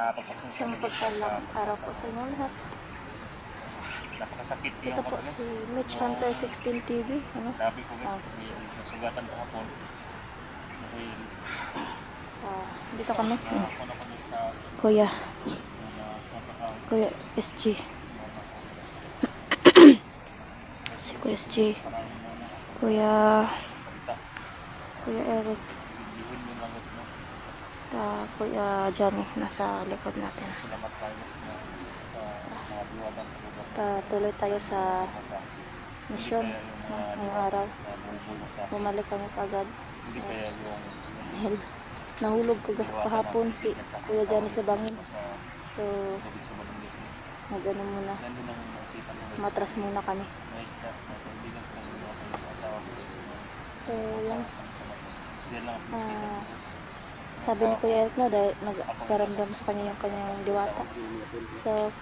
Isang pagpalang araw po sa inyo lahat. Napakasakit Ito po si Mitch Hunter 16 TV. Ano? Sabi ko may nasugatan kahapon. Dito kami. Ako na kami sa Kuya SG. Si Kuya SG. Kuya Eric. Kuya Johnny nasa likod natin. Tuloy tayo sa mission ngayong araw. Bumalik kami agad. Nahulog ko kahapon si Kuya Johnny sa bangin. So, muna. Matras muna kami. So, yan. Sabi ni Kuya Eric na dahil nagparamdam sa kanya yung kanyang diwata. So,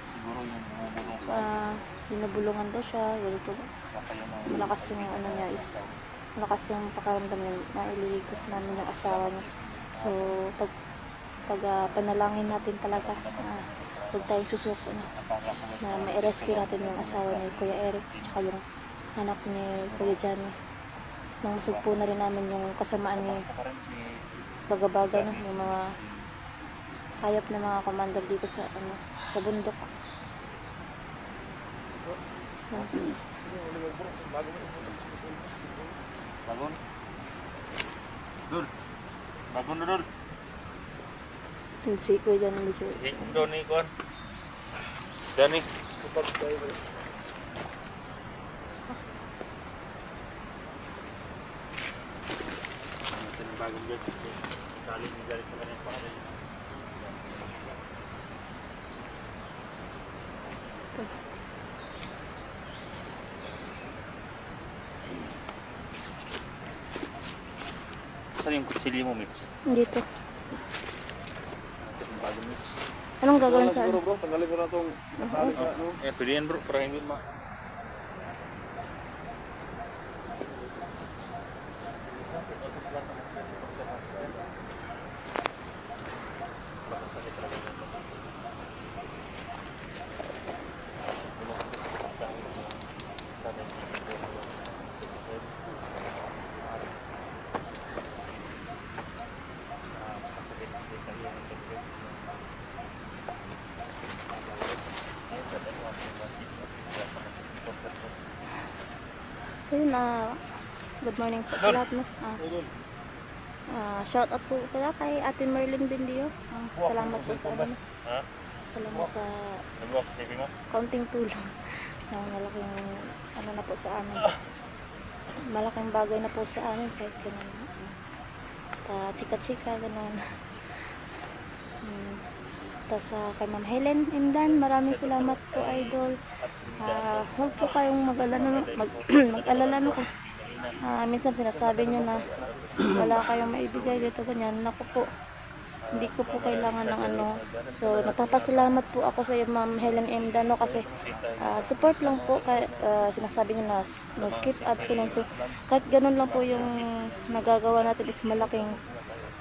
binubulungan daw siya. Malakas yung ano niya is malakas yung pakaramdam niya na ililigtas namin yung asawa niya. So, pag panalangin natin talaga huwag tayong susuko na ma-rescue natin yung asawa ni Kuya Eric tsaka yung anak ni Kuya Johnny. Nang masugpo na rin namin yung kasamaan ni baga-baga no, yung mga hayop na mga commander dito sa bundok. Bagon na dul. Si Kuya Johnny medyo Johnny kon. Johnny. Bagong dyan. Saling nigalit sa kanyang pangalan. Saan yung kutsilyo mo, Mitch? dito. Bagong Mitch. Anong gagawin sa bro, tanggalin ko na itong Pwede yan bro, para hindi ma... So yun, good morning po sa lahat. Shout out po pala kay Ate Merlin Bendio. Salamat po sa salamat sa kaunting tulong. Malaking na po sa amin. Malaking bagay na po sa amin kahit ganun. Chika-chika ganun. Tapos kay Ma'am Helen Imdan, maraming salamat po idol. Huwag po kayong mag-alala no. Minsan sinasabi nyo na wala kayong maibigay dito ganyan. Naku po, hindi ko po kailangan ng ano. So napapasalamat po ako sa iyo Ma'am Helen Imdan no, kasi support lang po kay, sinasabi nyo na no skip ads ko lang. So kahit ganun lang po yung nagagawa natin is malaking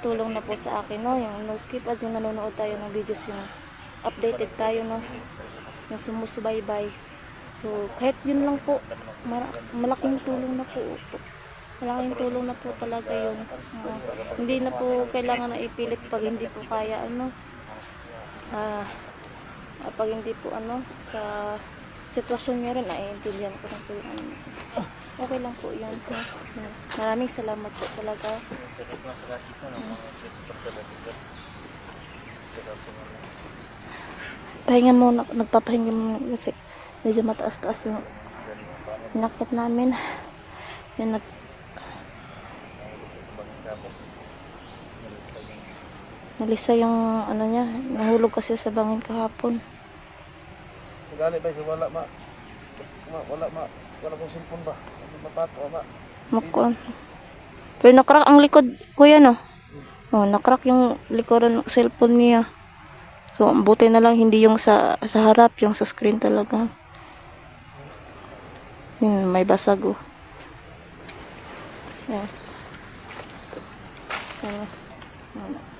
tulong na po sa akin no, yung no skip ads, yung nanonood tayo ng videos, yung updated tayo no, yung sumusubaybay. So kahit yun lang po, malaking tulong na po. Malaking tulong na po talaga yun. Hindi na po kailangan na ipilit pag hindi po kaya ano. Pag hindi po ano sa sitwasyon nyo rin, naiintindihan ko na po yung ano. Okay lang po yun. Maraming salamat po talaga. Pahinga muna, nagpapahinga muna kasi medyo mataas-taas yung inakit namin. Yan nalisa yung ano niya, nahulog kasi sa bangin kahapon. Gani ba wala wala kong cellphone ba? Mapato ba? Mukon. Pero nakrak ang likod kuya no. Oh, nakrak yung likuran ng cellphone niya. So buti na lang hindi yung sa harap, yung sa screen talaga. Yun, may basag oh. Yan.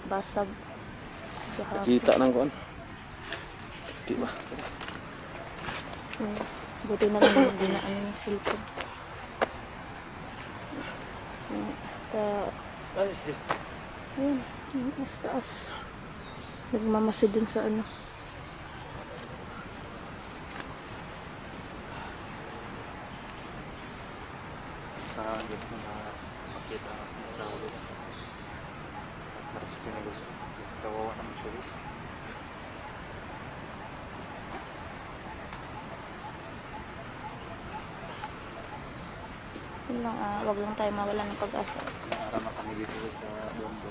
Basag. Kita nang kuan. Di ba? Buti na lang hindi na ano yung cellphone. Ayos din. Ayun, yung taas. Nagmamasid dun sa ano. Sa guys na makita sa ulo. Maras pinagos. Kawawa naman siya guys. Yun lang, wag lang tayo mawala ng pag-asa. Para kami dito guys sa Bondo.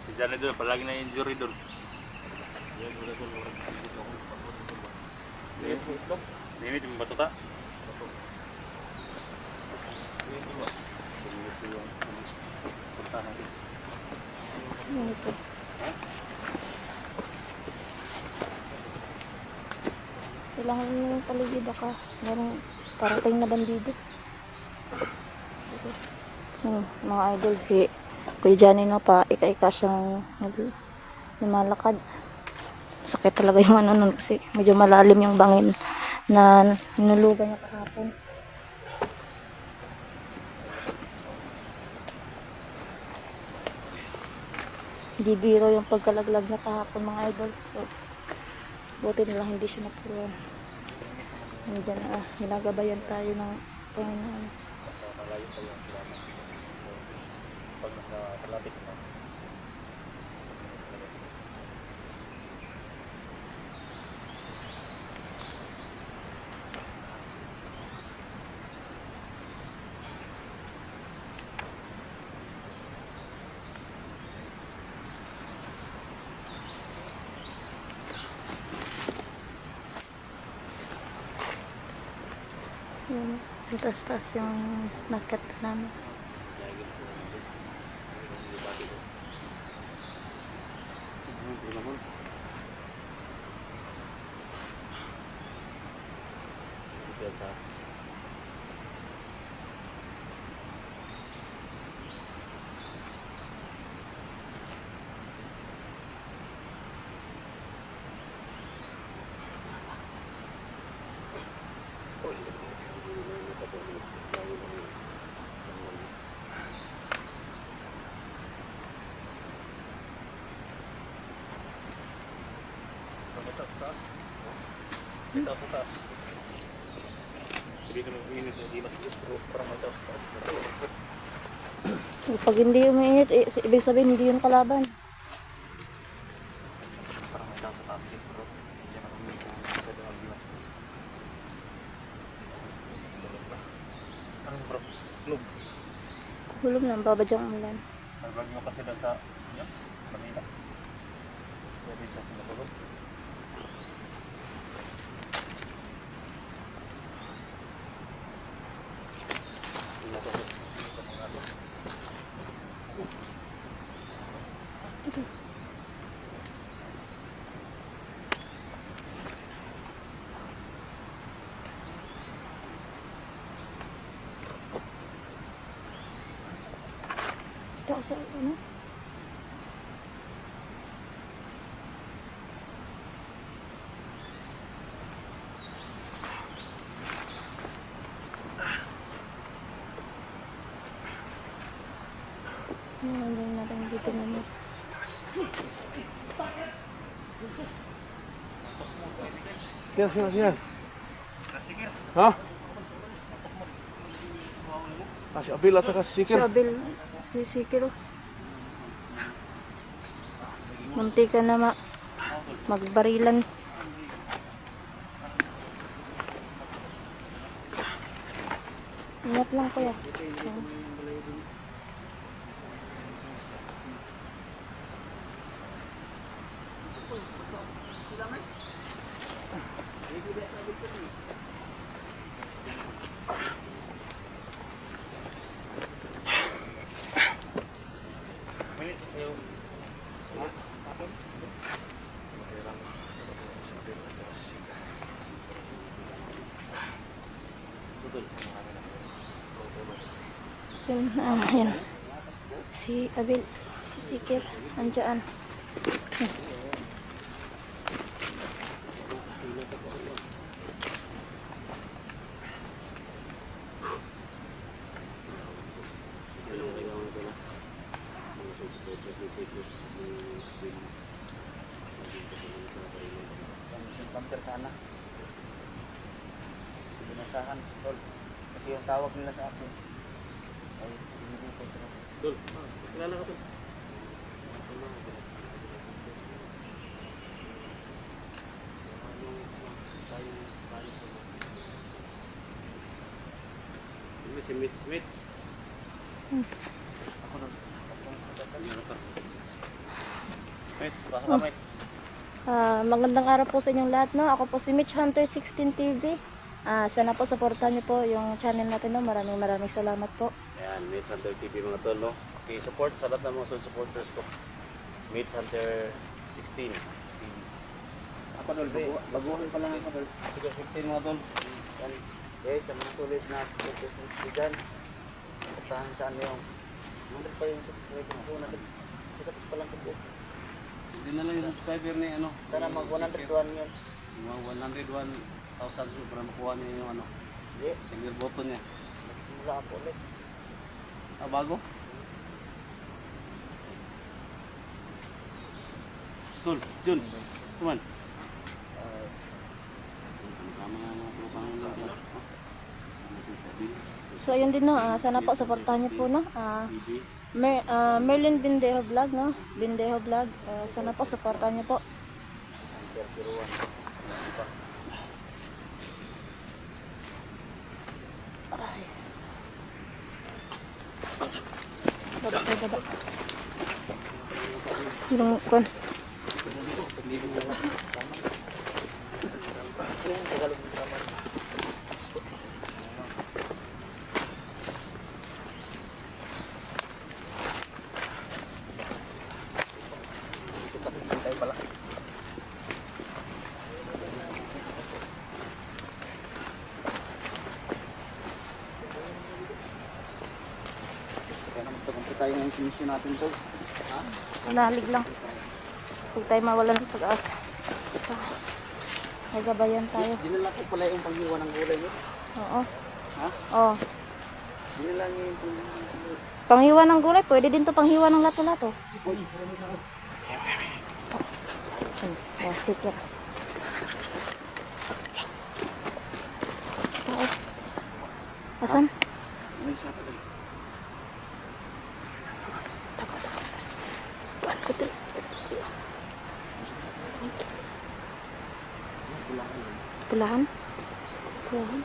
Si Jana doon, palagi na injury doon. Limit yung batuta. Yun ito. Kailangan yung paligid ka. Merong parating na bandido. Mga idol, Kuya Johnny no pa, ika-ika siyang lumalakad. Sakit talaga yung ano nun kasi medyo malalim yung bangin na nulugan niya kahapon. Hindi biro yung pagkalaglag niya kahapon mga idol. So, buti na lang hindi siya napuruan. Nandiyan na, ginagabayan tayo ng Panginoon. Pag nakalapit na. So, taas-taas yung market namin. Ito sa taas. Hindi naman uminit, hindi mas gusto. Parang may taas taas. Pag hindi umiinit, ibig sabihin hindi yun kalaban. Parang may taas sa taas. Hindi naman uminit. Sa doon ang ano bro? Lug. Hulog na, babadyang ulan. Nag-vlog mo kasi doon sa Manila. Pwede sa sinatulog. Ito sa ano? Hindi natin dito naman. Sige. Ha? Si Abil at saka si Si Sikir. Abel, si Sikiro. Munti ka na magbarilan. Ingat lang kuya. Yan. Si Abil, si Sikir, andyan. Counter sana. Binasahan, tol. Kasi yung tawag nila sa akin ay hindi ko ito. Dol, kilala ka to. Ini si Mitch. Ako nun. Mitch, baka ka Mitch. Magandang araw po sa inyong lahat, no? Ako po si Mitch Hunter 16 TV. Sana po supportan niyo po yung channel natin, no? Maraming salamat po. Ayan, Mitch Hunter TV mga tol, no? Okay, support sa lahat ng mga supporters ko. Mitch Hunter 16 TV. Ako tol, baguhan pa lang ako tol. Sige, 15 mga tol. Yan. Guys, sa mga sulit na supporters ng Sigan. Puntahan saan yung nandun pa yung subscriber ako. Sikapos pa lang ko. Hindi na lang yung subscriber ni ano. Sana mag 101 yun. Mga 101,000 para makuha niya yung ano. Hindi. Silver button niya. Nagsimula ako ulit. Bago? Tol, Jun. Come on. Sama nga mga tropang natin. So, ayun din, no? Sana po supportahan niyo po, no? BB. Merlin Bindejo Vlog, no? Bindejo Vlog. Sana po supportahan niyo po. Hunter 01. Baba. Yung kon. Kaya naman ito tayo ngayon sinisyo natin tol. Nalig lang. Huwag tayo mawalan ng pag-asa. May gabayan tayo. Mitch, dinala ko pala yung panghiwa ng gulay, Mitch. Oo. Ha? Oo. Dinala niyo yung panghiwa ng gulay. Panghiwa ng gulay. Pwede din to panghiwa ng lato-lato. Uy, Oh, sige. Asan? may isa pala. Pulahan? Pulahan?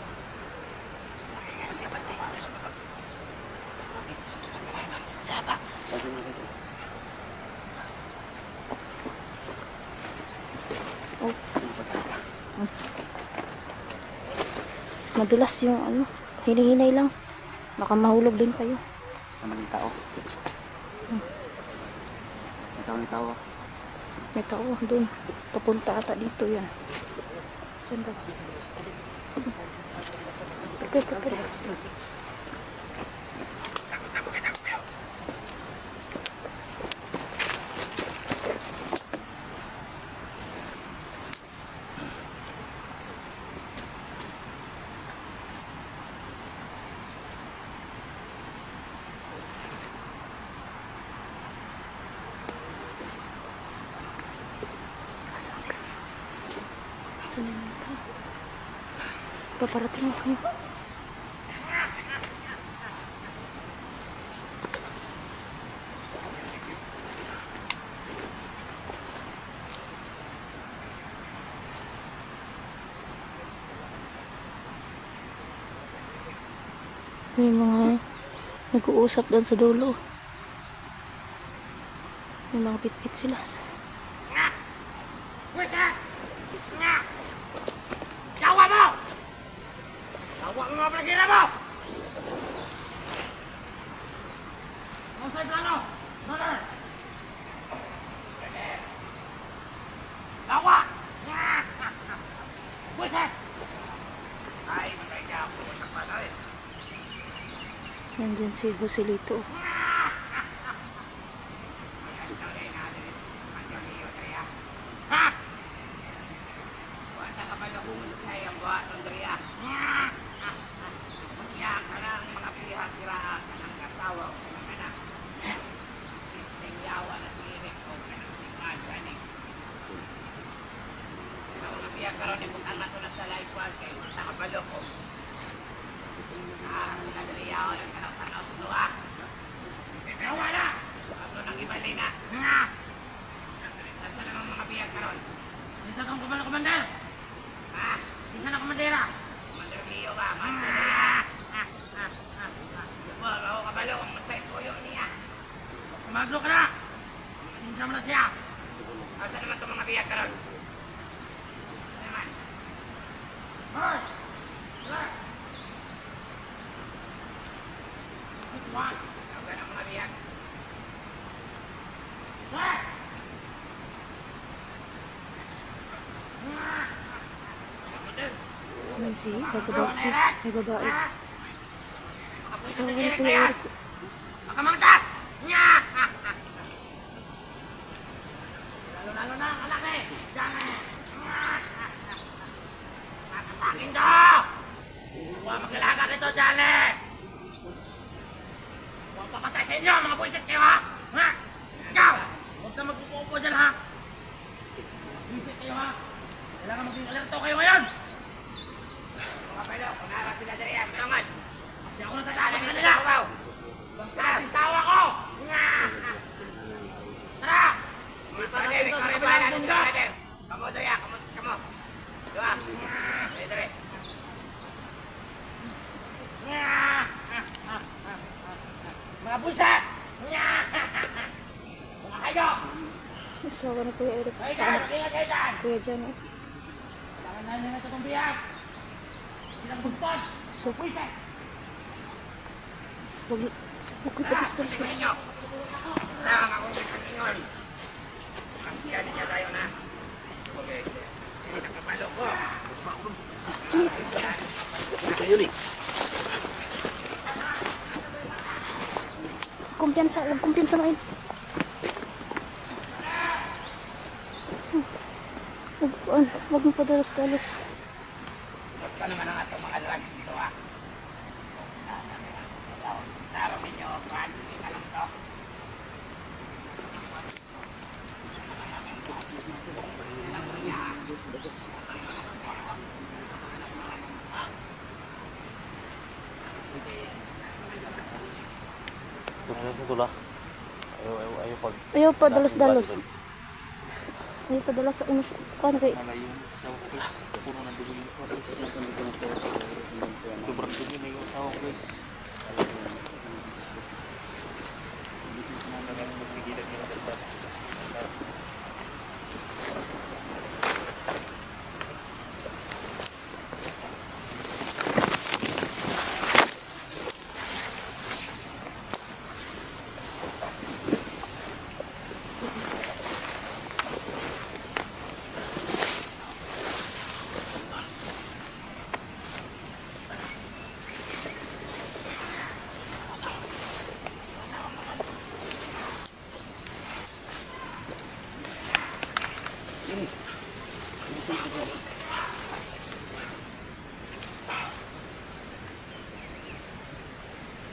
Saba. Sabi mo rin. Oh. Madulas yung ano. Hinihinay lang. Baka mahulog din kayo. Sa maling tao. May tao. May tao doon. Papunta ata dito yan. Saan ba? Pagka. Asan sila? Asan yung tao? Paparating ako. May mga nag-uusap doon sa dulo. May mga pitpit sila. Jawa mo! Jawa mo mga palagina mo! Ang sa'yo plano! Mother! Jawa! Buset! Ay, matay niya ako sa patay. Nandyan si Joselito. Isa kang kumander. Isa na komandera. Komander Leo ba? Master. Wag ako kabalo kung magsay tuyo niya. Kumaglo ka na. Minsan mo na siya. Asa naman itong mga biyak karon? Ano naman? Hoy! Relax! One. Tawag na mga biyak. Relax! Ayan si babae. May babae. So, ano po yung Makamangtas! Nya! Lalo na ang anak eh! Diyan eh! Makasakin to! Huwag mag-alaga nito, Diyan eh! Huwag papatay sa inyo, mga buwisit kayo ha! Ha? Ikaw! Huwag ka magpupupo dyan ha! Buwisit kayo ha! Kailangan maging alerto kayo ngayon! Mga palo, kung naran sila dyan yan, pinangan! Hindi ako natatakas sa kanila! Kasing tawa ko! Tara! Pagkakas ito sa kabilang mundo! Kamu, Daya! Kamu! Dua! Dere! Mga buset! Mga kayo! asawa na Kuya Eric? Kayo dyan! Ingat kayo dyan! Kuya Jan, eh. Kailangan na nila ito itong biyak! Silang buntod! So, Buset! huwag ko patistas ka. Ninyo! Sama akong pagkakingon! Ang biyan niya tayo na! Okay. Hindi nakapalo ko! Kumpiyansa, huwag kumpiyansa main. Huwag mo padalos-dalos. Basta naman ang atong mga drugs dito ha! Taro ninyo, Juan! Alam to? Ito lah. Ayaw pag... Ayaw padalos-dalos. Ayaw padalos sa ano siya. Kano kay? Sobrang dumi na yung tawag guys.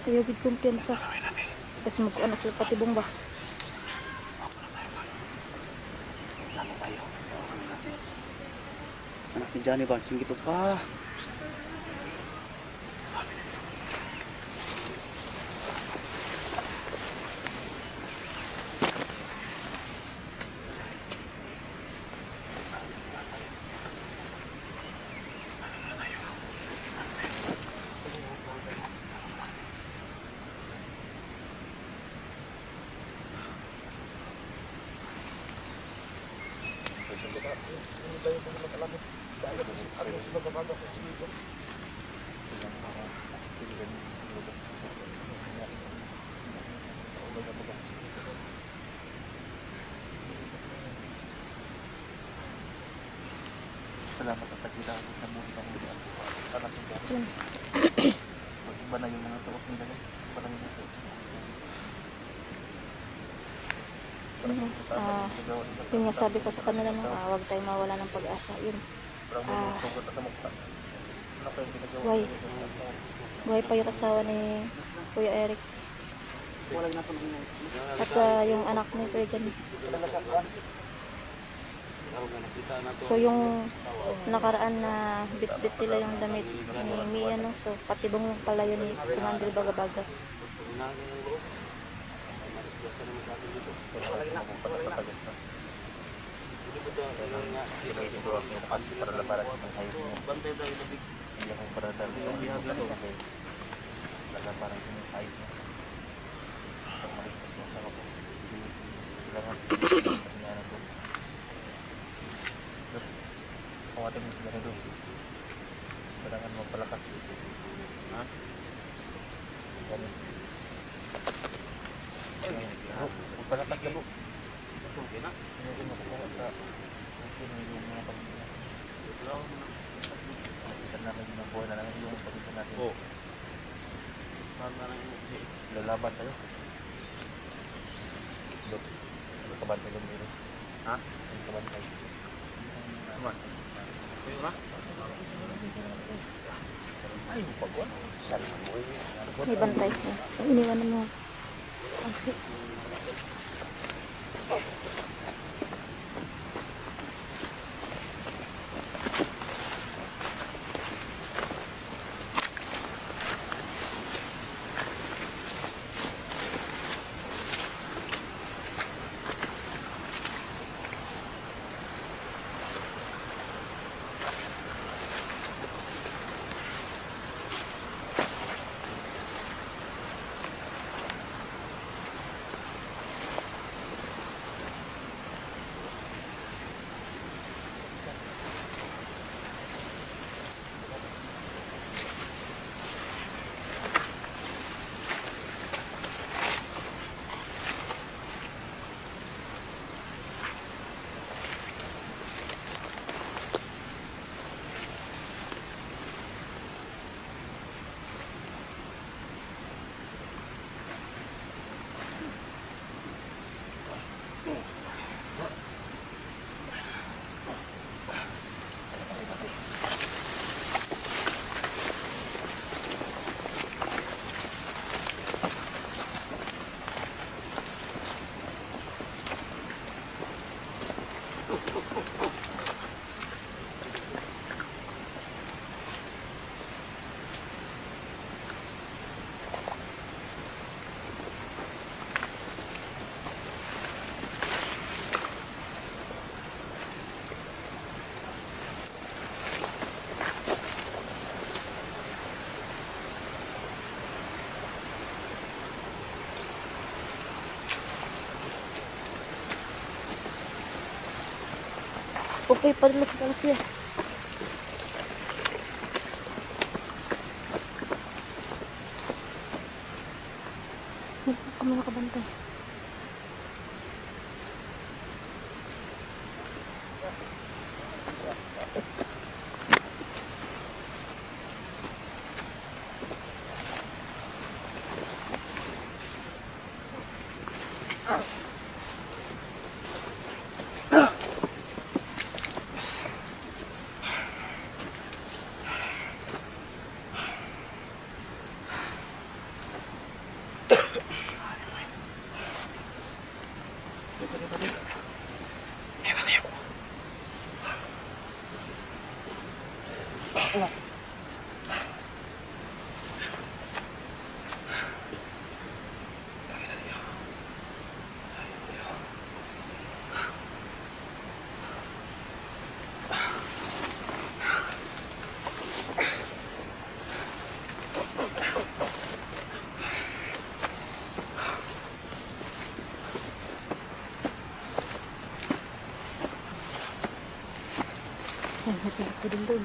Ayaw big kumpiyansa. Kasi mag-ano sila patibong ba? Anak ni Johnny ba? Sing gitu pa. Salamat at tagila sa mga iba na yung mga tuos nila guys. Parang dito. Yun nga sabi ko sa kanila no, huwag tayong mawala ng pag-asa. Yun. Why? Why pa yung asawa ni Kuya Eric? At yung anak ni Kuya Jan. So yung nakaraan na bit-bit nila yung damit ni Mia no. So patibong pala yun ni Commander Bagabaga. Kawatin mo sila doon. Kailangan mo palakas. Ha? Ganun. Palakas lalo. Okay na. Hindi mo kukuha sa yung mga pamilya. Kita namin yung buhay na lang yung pamilya natin. Oo. Parang na lang yung kasi. Lalaban tayo. Dok, ano ka ba tayo meron? Ha? Ano ka ba tayo? Naman. Kayo na? Ay, pagwan. Saan mo yun? May bantay. Iniwanan mo. Kasi okay, padala sa talas kuya. Hindi kami nakabantay. Ay, hati ko din doon.